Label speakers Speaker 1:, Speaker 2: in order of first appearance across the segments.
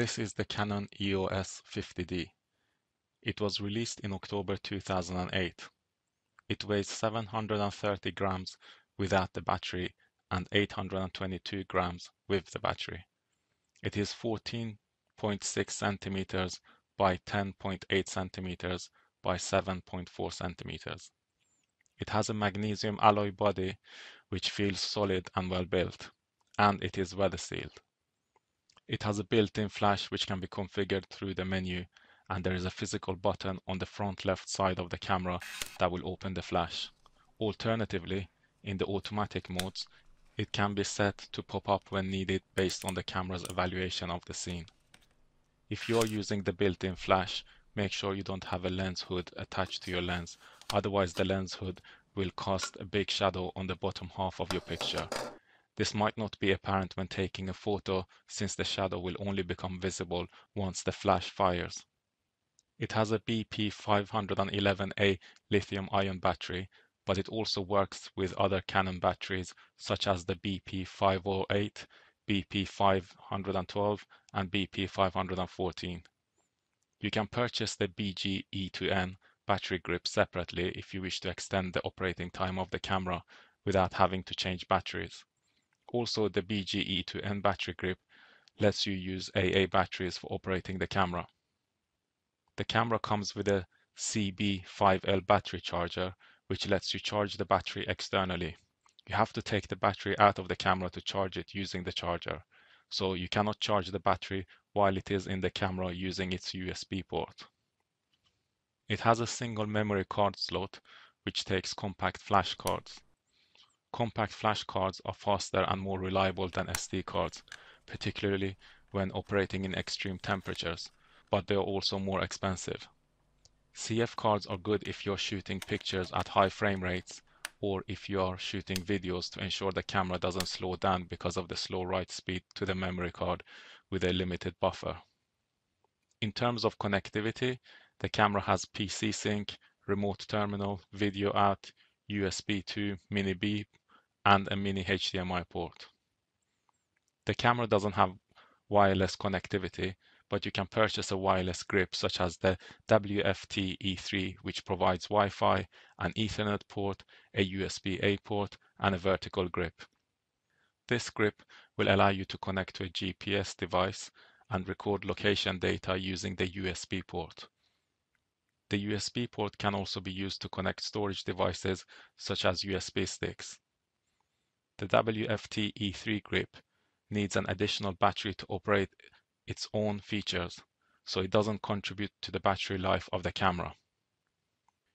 Speaker 1: This is the Canon EOS 50D. It was released in October 2008. It weighs 730 grams without the battery and 822 grams with the battery. It is 14.6 centimeters by 10.8 centimeters by 7.4 centimeters. It has a magnesium alloy body which feels solid and well built, and it is weather sealed. It has a built-in flash which can be configured through the menu, and there is a physical button on the front left side of the camera that will open the flash. Alternatively, in the automatic modes, it can be set to pop up when needed based on the camera's evaluation of the scene. If you are using the built-in flash, make sure you don't have a lens hood attached to your lens, otherwise the lens hood will cast a big shadow on the bottom half of your picture. This might not be apparent when taking a photo, since the shadow will only become visible once the flash fires. It has a BP511A lithium-ion battery, but it also works with other Canon batteries such as the BP508, BP512, and BP514. You can purchase the BGE2N battery grip separately if you wish to extend the operating time of the camera without having to change batteries. Also, the BGE2N battery grip lets you use AA batteries for operating the camera. The camera comes with a CB5L battery charger, which lets you charge the battery externally. You have to take the battery out of the camera to charge it using the charger, so you cannot charge the battery while it is in the camera using its USB port. It has a single memory card slot, which takes compact flash cards. Compact flash cards are faster and more reliable than SD cards, particularly when operating in extreme temperatures, but they are also more expensive. CF cards are good if you're shooting pictures at high frame rates, or if you are shooting videos to ensure the camera doesn't slow down because of the slow write speed to the memory card with a limited buffer. In terms of connectivity, the camera has PC sync, remote terminal, video out, USB 2, mini B, and a mini HDMI port. The camera doesn't have wireless connectivity, but you can purchase a wireless grip such as the WFT E3, which provides Wi-Fi, an Ethernet port, a USB-A port, and a vertical grip. This grip will allow you to connect to a GPS device and record location data using the USB port. The USB port can also be used to connect storage devices such as USB sticks. The WFT E3 grip needs an additional battery to operate its own features, so it doesn't contribute to the battery life of the camera.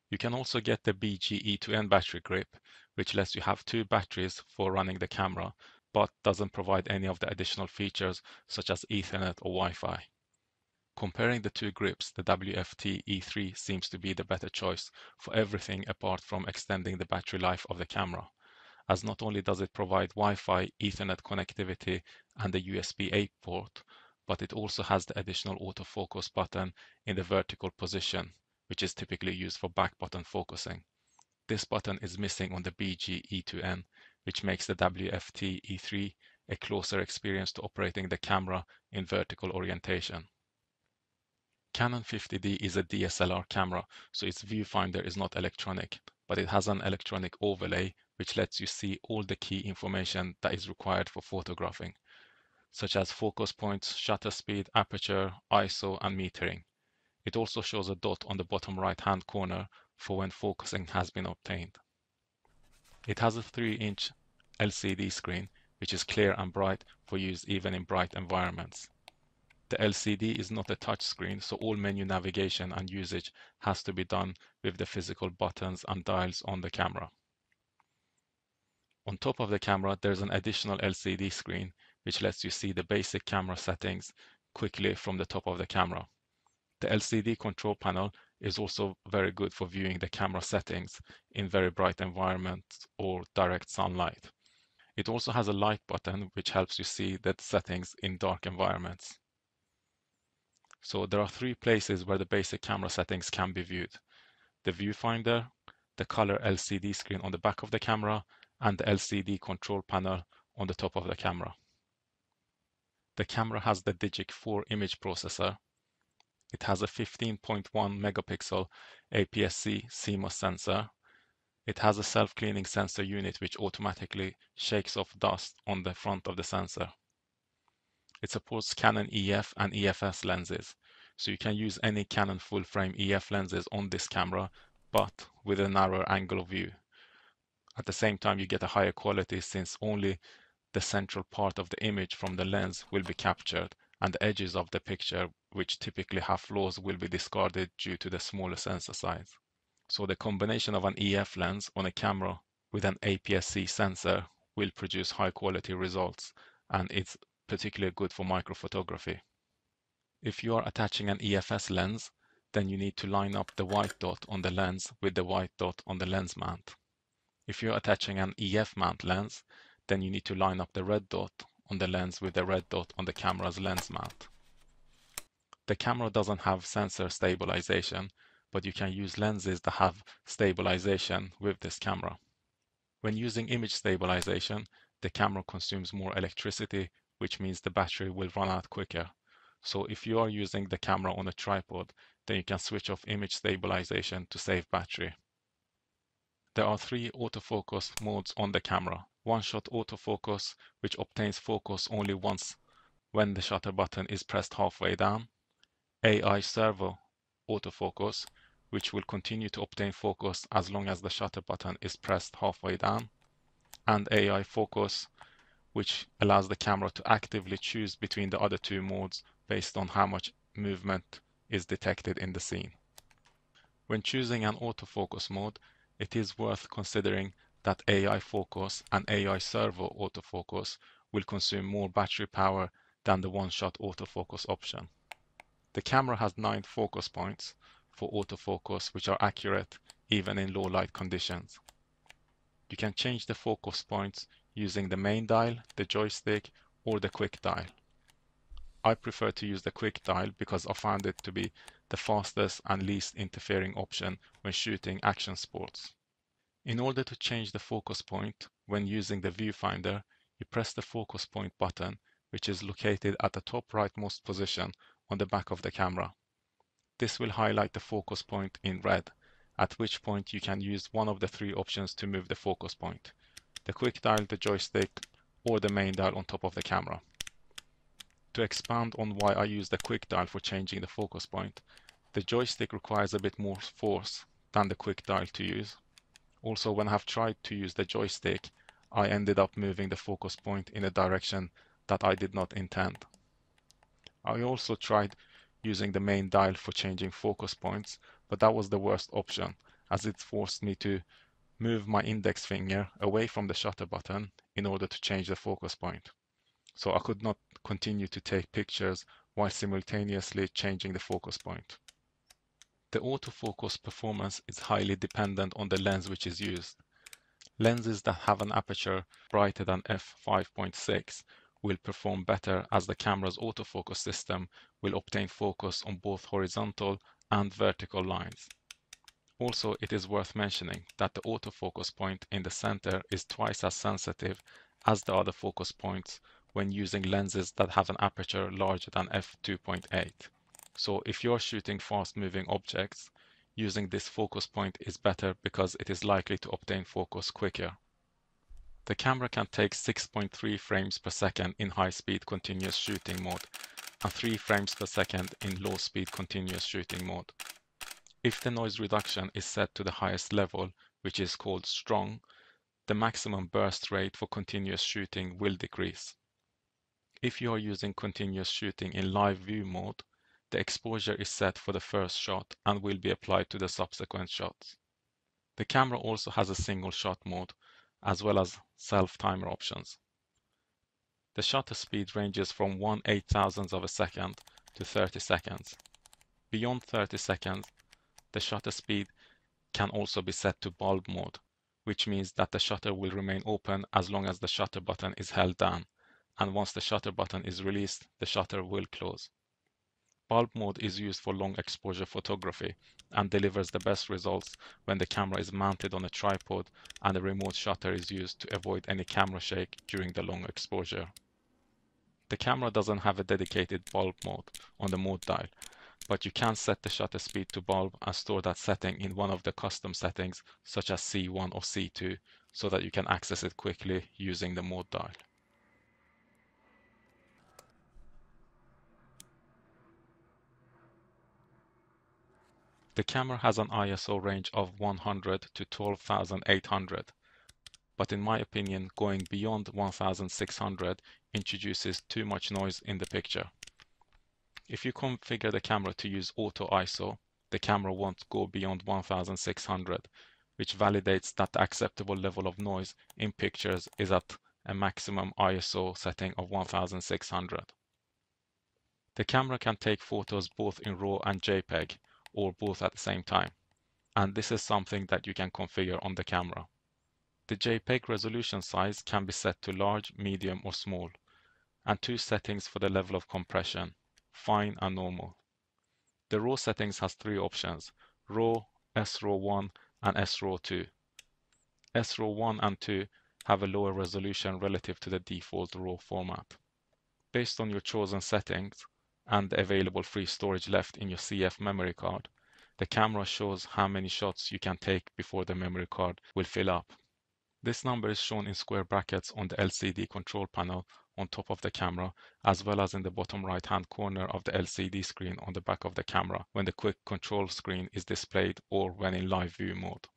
Speaker 1: You can also get the BGE2N battery grip, which lets you have two batteries for running the camera, but doesn't provide any of the additional features such as Ethernet or Wi-Fi. Comparing the two grips, the WFT E3 seems to be the better choice for everything apart from extending the battery life of the camera, as not only does it provide Wi-Fi, Ethernet connectivity, and the USB-A port, but it also has the additional autofocus button in the vertical position, which is typically used for back button focusing. This button is missing on the BGE2N, which makes the WFT E3 a closer experience to operating the camera in vertical orientation. Canon 50D is a DSLR camera, so its viewfinder is not electronic, but it has an electronic overlay which lets you see all the key information that is required for photographing, such as focus points, shutter speed, aperture, ISO, and metering. It also shows a dot on the bottom right-hand corner for when focusing has been obtained. It has a 3-inch LCD screen, which is clear and bright for use even in bright environments. The LCD is not a touch screen, so all menu navigation and usage has to be done with the physical buttons and dials on the camera. On top of the camera, there's an additional LCD screen, which lets you see the basic camera settings quickly from the top of the camera. The LCD control panel is also very good for viewing the camera settings in very bright environments or direct sunlight. It also has a light button, which helps you see the settings in dark environments. So there are three places where the basic camera settings can be viewed: the viewfinder, the color LCD screen on the back of the camera, and the LCD control panel on the top of the camera. The camera has the Digic 4 image processor. It has a 15.1 megapixel APS-C CMOS sensor. It has a self-cleaning sensor unit which automatically shakes off dust on the front of the sensor. It supports Canon EF and EFS lenses, so you can use any Canon full-frame EF lenses on this camera, but with a narrower angle of view. At the same time, you get a higher quality since only the central part of the image from the lens will be captured, and the edges of the picture, which typically have flaws, will be discarded due to the smaller sensor size. So the combination of an EF lens on a camera with an APS-C sensor will produce high quality results, and it's particularly good for microphotography. If you are attaching an EFS lens, then you need to line up the white dot on the lens with the white dot on the lens mount. If you're attaching an EF mount lens, then you need to line up the red dot on the lens with the red dot on the camera's lens mount. The camera doesn't have sensor stabilization, but you can use lenses that have stabilization with this camera. When using image stabilization, the camera consumes more electricity, which means the battery will run out quicker. So if you are using the camera on a tripod, then you can switch off image stabilization to save battery. There are 3 autofocus modes on the camera. One-shot autofocus, which obtains focus only once when the shutter button is pressed halfway down. AI servo autofocus, which will continue to obtain focus as long as the shutter button is pressed halfway down. And AI focus, which allows the camera to actively choose between the other 2 modes based on how much movement is detected in the scene. When choosing an autofocus mode, it is worth considering that AI focus and AI servo autofocus will consume more battery power than the one-shot autofocus option. The camera has 9 focus points for autofocus, which are accurate even in low light conditions. You can change the focus points using the main dial, the joystick, or the quick dial. I prefer to use the quick dial because I found it to be the fastest and least interfering option when shooting action sports. In order to change the focus point when using the viewfinder, you press the focus point button, which is located at the top rightmost position on the back of the camera. This will highlight the focus point in red, at which point you can use one of the 3 options to move the focus point: the quick dial, the joystick, or the main dial on top of the camera. To expand on why I use the quick dial for changing the focus point, the joystick requires a bit more force than the quick dial to use. Also, when I have tried to use the joystick, I ended up moving the focus point in a direction that I did not intend. I also tried using the main dial for changing focus points, but that was the worst option, as it forced me to move my index finger away from the shutter button in order to change the focus point. So I could not continue to take pictures while simultaneously changing the focus point. The autofocus performance is highly dependent on the lens which is used. Lenses that have an aperture brighter than f5.6 will perform better, as the camera's autofocus system will obtain focus on both horizontal and vertical lines. Also, it is worth mentioning that the autofocus point in the center is twice as sensitive as the other focus points when using lenses that have an aperture larger than f2.8. So if you're shooting fast-moving objects, using this focus point is better because it is likely to obtain focus quicker. The camera can take 6.3 frames per second in high-speed continuous shooting mode and 3 frames per second in low-speed continuous shooting mode. If the noise reduction is set to the highest level, which is called strong, the maximum burst rate for continuous shooting will decrease. If you are using continuous shooting in live view mode, the exposure is set for the first shot and will be applied to the subsequent shots. The camera also has a single shot mode, as well as self-timer options. The shutter speed ranges from 1/8,000th of a second to 30 seconds. Beyond 30 seconds, the shutter speed can also be set to bulb mode, which means that the shutter will remain open as long as the shutter button is held down, and once the shutter button is released, the shutter will close. Bulb mode is used for long exposure photography and delivers the best results when the camera is mounted on a tripod and a remote shutter is used to avoid any camera shake during the long exposure. The camera doesn't have a dedicated bulb mode on the mode dial, but you can set the shutter speed to bulb and store that setting in one of the custom settings such as C1 or C2 so that you can access it quickly using the mode dial. The camera has an ISO range of 100 to 12,800, but in my opinion going beyond 1,600 introduces too much noise in the picture. If you configure the camera to use auto ISO, the camera won't go beyond 1,600, which validates that the acceptable level of noise in pictures is at a maximum ISO setting of 1,600. The camera can take photos both in RAW and JPEG, or both at the same time, and this is something that you can configure on the camera. The JPEG resolution size can be set to large, medium or small, and two settings for the level of compression, fine and normal. The RAW settings has three options, RAW, SRAW1 and SRAW2. SRAW1 and 2 have a lower resolution relative to the default RAW format. Based on your chosen settings and the available free storage left in your CF memory card, the camera shows how many shots you can take before the memory card will fill up. This number is shown in square brackets on the LCD control panel on top of the camera, as well as in the bottom right-hand corner of the LCD screen on the back of the camera when the quick control screen is displayed or when in live view mode.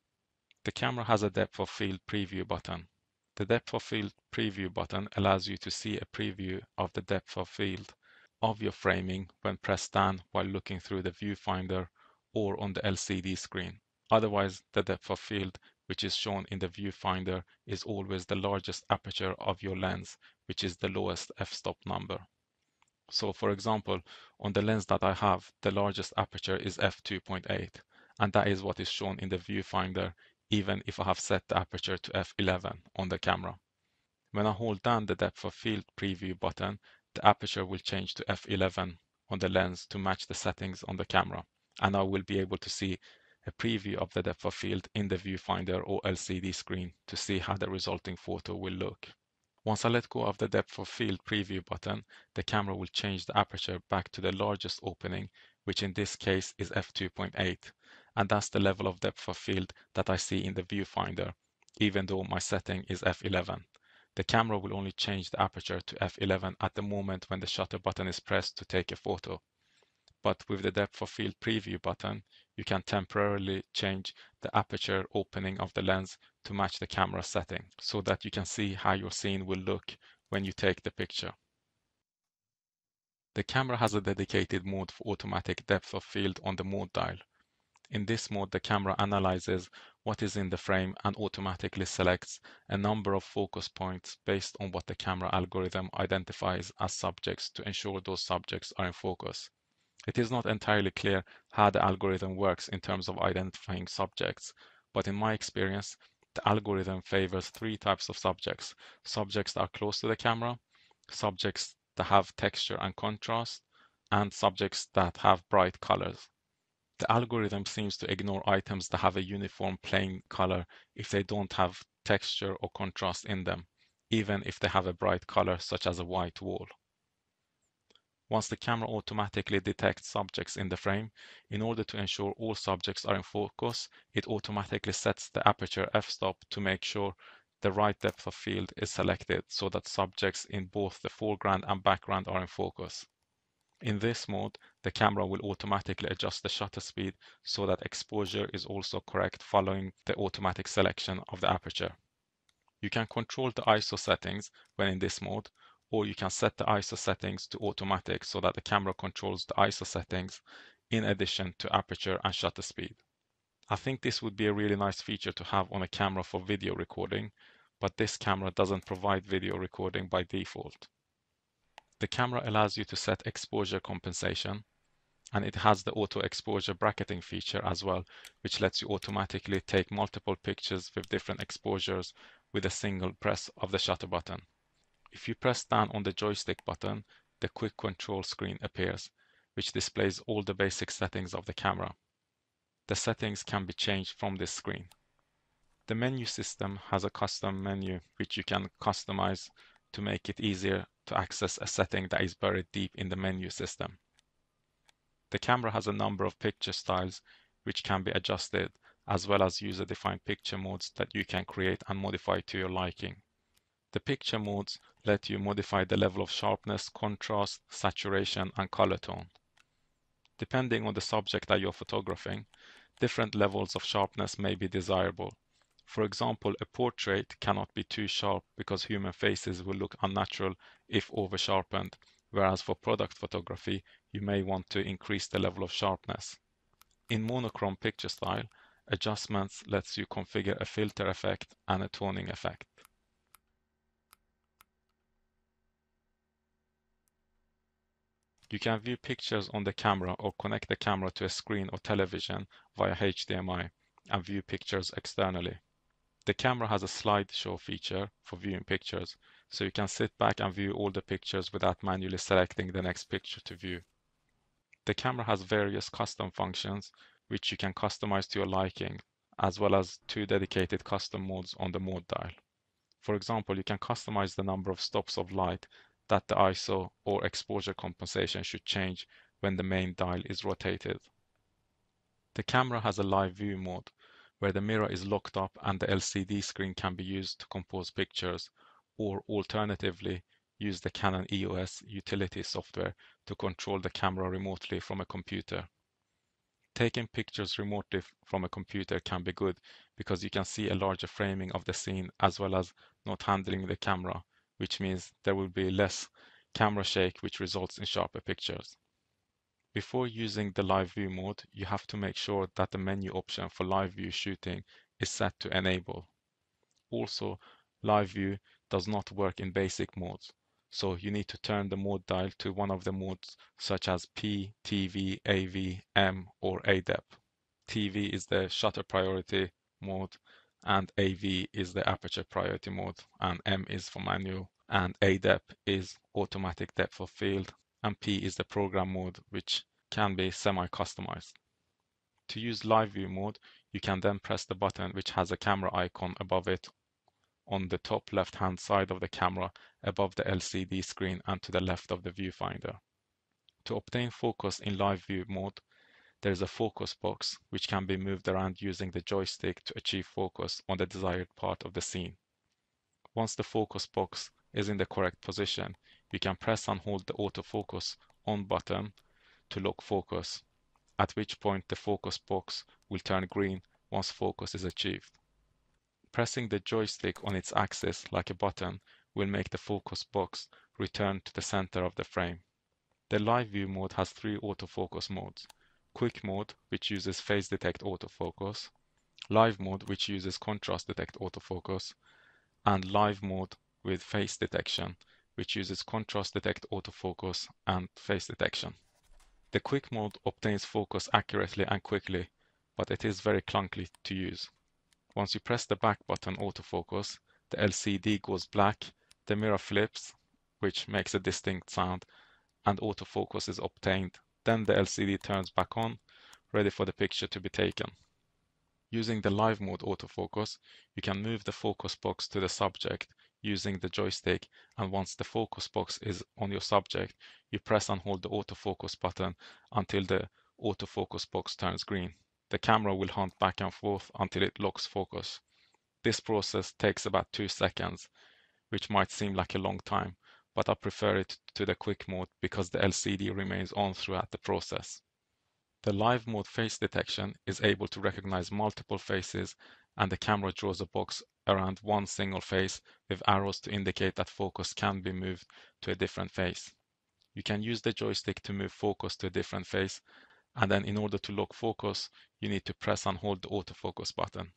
Speaker 1: The camera has a depth of field preview button. The depth of field preview button allows you to see a preview of the depth of field of your framing when pressed down while looking through the viewfinder or on the LCD screen. Otherwise, the depth of field which is shown in the viewfinder is always the largest aperture of your lens, which is the lowest f-stop number. So for example, on the lens that I have, the largest aperture is f2.8, and that is what is shown in the viewfinder even if I have set the aperture to f11 on the camera. When I hold down the depth of field preview button, the aperture will change to f11 on the lens to match the settings on the camera, and I will be able to see a preview of the depth of field in the viewfinder or LCD screen to see how the resulting photo will look. Once I let go of the depth of field preview button, the camera will change the aperture back to the largest opening, which in this case is f2.8, and that's the level of depth of field that I see in the viewfinder, even though my setting is f11. The camera will only change the aperture to f11 at the moment when the shutter button is pressed to take a photo. But with the depth of field preview button, you can temporarily change the aperture opening of the lens to match the camera setting so that you can see how your scene will look when you take the picture. The camera has a dedicated mode for automatic depth of field on the mode dial. In this mode, the camera analyzes what is in the frame and automatically selects a number of focus points based on what the camera algorithm identifies as subjects to ensure those subjects are in focus. It is not entirely clear how the algorithm works in terms of identifying subjects, but in my experience, the algorithm favors three types of subjects: subjects that are close to the camera, subjects that have texture and contrast, and subjects that have bright colors. The algorithm seems to ignore items that have a uniform plain color if they don't have texture or contrast in them, even if they have a bright color such as a white wall. Once the camera automatically detects subjects in the frame, in order to ensure all subjects are in focus, it automatically sets the aperture f-stop to make sure the right depth of field is selected so that subjects in both the foreground and background are in focus. In this mode, the camera will automatically adjust the shutter speed so that exposure is also correct following the automatic selection of the aperture. You can control the ISO settings when in this mode, or you can set the ISO settings to automatic so that the camera controls the ISO settings in addition to aperture and shutter speed. I think this would be a really nice feature to have on a camera for video recording, but this camera doesn't provide video recording by default. The camera allows you to set exposure compensation, and it has the auto exposure bracketing feature as well, which lets you automatically take multiple pictures with different exposures with a single press of the shutter button. If you press down on the joystick button, the quick control screen appears, which displays all the basic settings of the camera. The settings can be changed from this screen. The menu system has a custom menu which you can customize to make it easier to access a setting that is buried deep in the menu system. The camera has a number of picture styles which can be adjusted, as well as user-defined picture modes that you can create and modify to your liking. The picture modes let you modify the level of sharpness, contrast, saturation, and color tone. Depending on the subject that you're photographing, different levels of sharpness may be desirable. For example, a portrait cannot be too sharp because human faces will look unnatural if over-sharpened, whereas for product photography, you may want to increase the level of sharpness. In monochrome picture style, adjustments lets you configure a filter effect and a toning effect. You can view pictures on the camera or connect the camera to a screen or television via HDMI and view pictures externally. The camera has a slideshow feature for viewing pictures, so you can sit back and view all the pictures without manually selecting the next picture to view. The camera has various custom functions which you can customize to your liking, as well as 2 dedicated custom modes on the mode dial. For example, you can customize the number of stops of light that the ISO or exposure compensation should change when the main dial is rotated. The camera has a live view mode, where the mirror is locked up and the LCD screen can be used to compose pictures, or alternatively, use the Canon EOS utility software to control the camera remotely from a computer. Taking pictures remotely from a computer can be good because you can see a larger framing of the scene as well as not handling the camera, which means there will be less camera shake, which results in sharper pictures. Before using the live view mode, you have to make sure that the menu option for live view shooting is set to enable. Also, live view does not work in basic modes, so you need to turn the mode dial to one of the modes such as P, TV, AV, M, or A-DEP. TV is the shutter priority mode, and AV is the aperture priority mode, and M is for manual, and A-DEP is automatic depth of field, and P is the program mode, which can be semi-customized. To use live view mode, you can then press the button which has a camera icon above it on the top left-hand side of the camera above the LCD screen and to the left of the viewfinder. To obtain focus in live view mode, there is a focus box which can be moved around using the joystick to achieve focus on the desired part of the scene. Once the focus box is in the correct position, you can press and hold the autofocus on button to lock focus, at which point the focus box will turn green once focus is achieved. Pressing the joystick on its axis like a button will make the focus box return to the center of the frame. The live view mode has 3 autofocus modes: quick mode, which uses phase detect autofocus, live mode, which uses contrast detect autofocus, and live mode with face detection, which uses contrast detect autofocus and face detection. The quick mode obtains focus accurately and quickly, but it is very clunky to use. Once you press the back button autofocus, the LCD goes black, the mirror flips, which makes a distinct sound, and autofocus is obtained. Then the LCD turns back on, ready for the picture to be taken. Using the live mode autofocus, you can move the focus box to the subject using the joystick, and once the focus box is on your subject, you press and hold the autofocus button until the autofocus box turns green. The camera will hunt back and forth until it locks focus. This process takes about 2 seconds, which might seem like a long time, but I prefer it to the quick mode because the LCD remains on throughout the process. The live mode face detection is able to recognize multiple faces, and the camera draws a box around one single face with arrows to indicate that focus can be moved to a different face. You can use the joystick to move focus to a different face, and then in order to lock focus, you need to press and hold the autofocus button.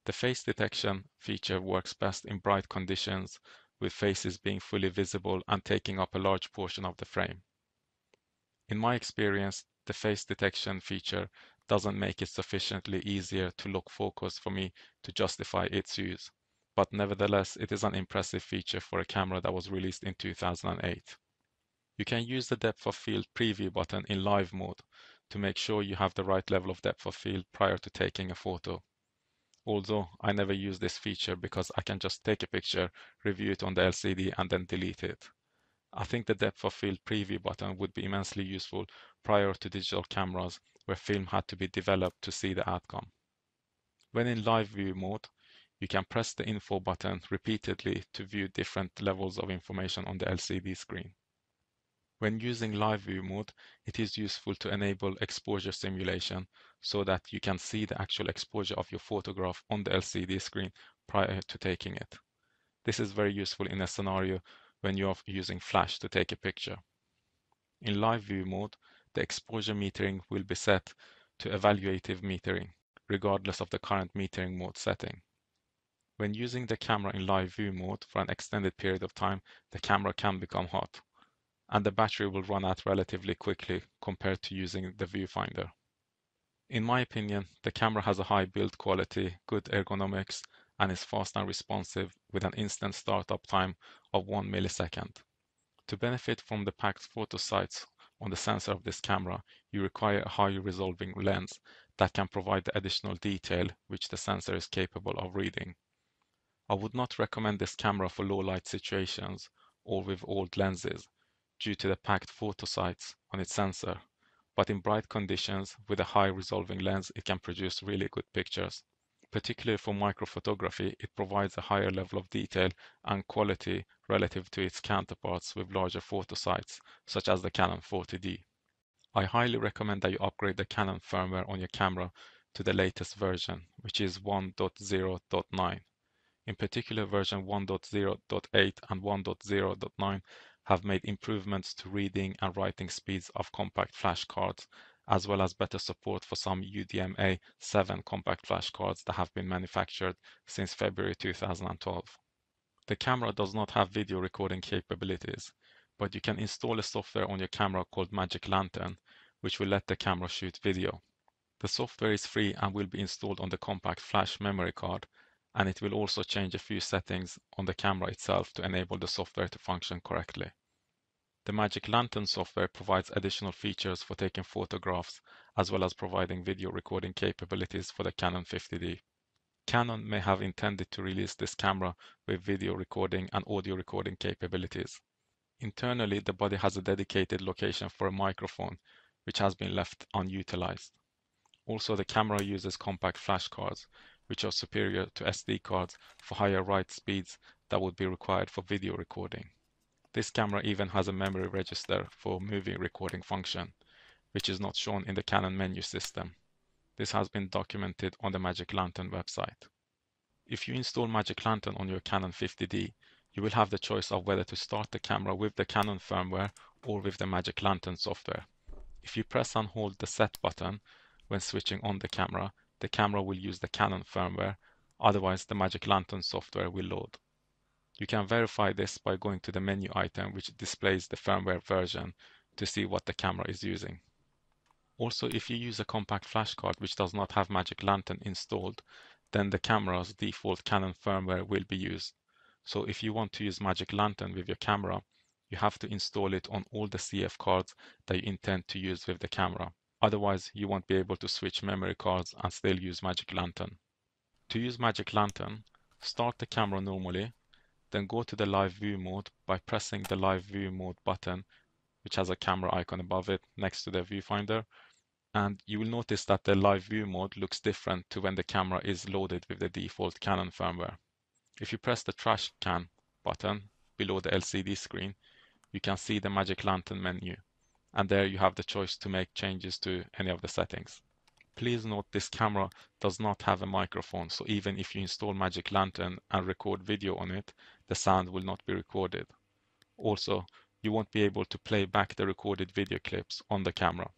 Speaker 1: The face detection feature works best in bright conditions, with faces being fully visible and taking up a large portion of the frame. In my experience, the face detection feature doesn't make it sufficiently easier to lock focus for me to justify its use, but nevertheless it is an impressive feature for a camera that was released in 2008. You can use the depth of field preview button in live mode to make sure you have the right level of depth of field prior to taking a photo. Although I never use this feature because I can just take a picture, review it on the LCD and then delete it. I think the depth of field preview button would be immensely useful prior to digital cameras where film had to be developed to see the outcome. When in live view mode, you can press the info button repeatedly to view different levels of information on the LCD screen. When using live view mode, it is useful to enable exposure simulation so that you can see the actual exposure of your photograph on the LCD screen prior to taking it. This is very useful in a scenario when you are using flash to take a picture. In live view mode, the exposure metering will be set to evaluative metering, regardless of the current metering mode setting. When using the camera in live view mode for an extended period of time, the camera can become hot, and the battery will run out relatively quickly compared to using the viewfinder. In my opinion, the camera has a high build quality, good ergonomics, and is fast and responsive with an instant startup time of 1 millisecond. To benefit from the packed photo sites on the sensor of this camera, you require a high resolving lens that can provide the additional detail which the sensor is capable of reading. I would not recommend this camera for low light situations or with old lenses due to the packed photo sites on its sensor, but in bright conditions with a high resolving lens it can produce really good pictures. Particularly for microphotography, it provides a higher level of detail and quality relative to its counterparts with larger photo sites, such as the Canon 50D. I highly recommend that you upgrade the Canon firmware on your camera to the latest version, which is 1.0.9. In particular, version 1.0.8 and 1.0.9 have made improvements to reading and writing speeds of compact flash cards, as well as better support for some UDMA 7 compact flash cards that have been manufactured since February 2012. The camera does not have video recording capabilities, but you can install a software on your camera called Magic Lantern, which will let the camera shoot video. The software is free and will be installed on the compact flash memory card, and it will also change a few settings on the camera itself to enable the software to function correctly. The Magic Lantern software provides additional features for taking photographs, as well as providing video recording capabilities for the Canon 50D. Canon may have intended to release this camera with video recording and audio recording capabilities. Internally, the body has a dedicated location for a microphone, which has been left unutilized. Also, the camera uses compact flash cards, which are superior to SD cards for higher write speeds that would be required for video recording. This camera even has a memory register for movie recording function, which is not shown in the Canon menu system. This has been documented on the Magic Lantern website. If you install Magic Lantern on your Canon 50D, you will have the choice of whether to start the camera with the Canon firmware or with the Magic Lantern software. If you press and hold the set button when switching on the camera will use the Canon firmware, otherwise the Magic Lantern software will load. You can verify this by going to the menu item which displays the firmware version to see what the camera is using. Also, if you use a compact flash card which does not have Magic Lantern installed, then the camera's default Canon firmware will be used. So if you want to use Magic Lantern with your camera, you have to install it on all the CF cards that you intend to use with the camera. Otherwise, you won't be able to switch memory cards and still use Magic Lantern. To use Magic Lantern, start the camera normally, then go to the live view mode by pressing the live view mode button, which has a camera icon above it next to the viewfinder. And you will notice that the live view mode looks different to when the camera is loaded with the default Canon firmware. If you press the trash can button below the LCD screen, you can see the Magic Lantern menu, and there you have the choice to make changes to any of the settings. Please note this camera does not have a microphone, so even if you install Magic Lantern and record video on it, the sound will not be recorded. Also, you won't be able to play back the recorded video clips on the camera.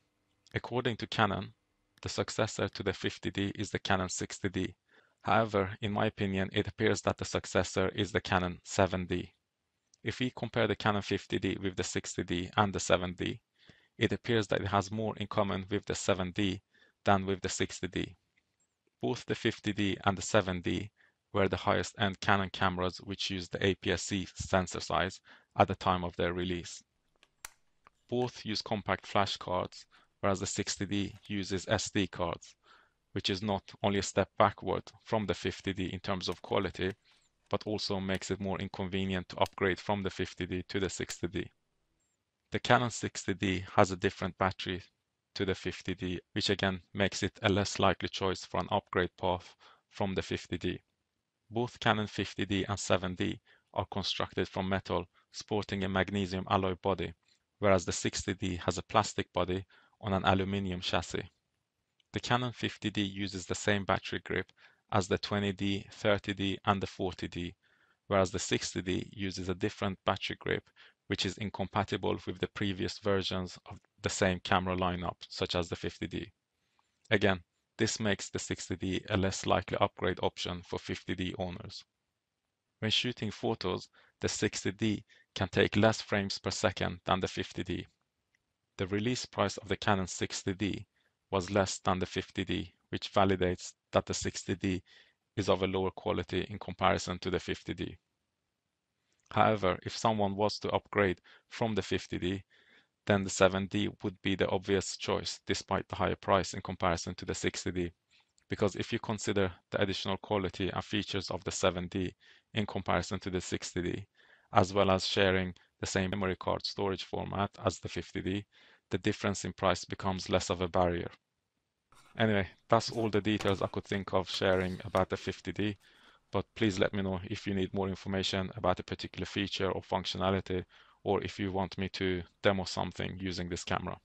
Speaker 1: According to Canon, the successor to the 50D is the Canon 60D. However, in my opinion, it appears that the successor is the Canon 7D. If we compare the Canon 50D with the 60D and the 7D, it appears that it has more in common with the 7D than with the 60D. Both the 50D and the 7D were the highest end Canon cameras which used the APS-C sensor size at the time of their release. Both use compact flash cards, whereas the 60D uses SD cards, which is not only a step backward from the 50D in terms of quality, but also makes it more inconvenient to upgrade from the 50D to the 60D. The Canon 60D has a different battery to the 50D, which again makes it a less likely choice for an upgrade path from the 50D. Both Canon 50D and 7D are constructed from metal sporting a magnesium alloy body, whereas the 60D has a plastic body on an aluminium chassis. The Canon 50D uses the same battery grip as the 20D, 30D, and the 40D, whereas the 60D uses a different battery grip which is incompatible with the previous versions of the same camera lineup, such as the 50D. Again, this makes the 60D a less likely upgrade option for 50D owners. When shooting photos, the 60D can take less frames per second than the 50D. The release price of the Canon 60D was less than the 50D, which validates that the 60D is of a lower quality in comparison to the 50D. However, if someone was to upgrade from the 50D, then the 7D would be the obvious choice despite the higher price in comparison to the 60D. Because if you consider the additional quality and features of the 7D in comparison to the 60D, as well as sharing the same memory card storage format as the 50D, the difference in price becomes less of a barrier. Anyway, that's all the details I could think of sharing about the 50D, but please let me know if you need more information about a particular feature or functionality, or if you want me to demo something using this camera.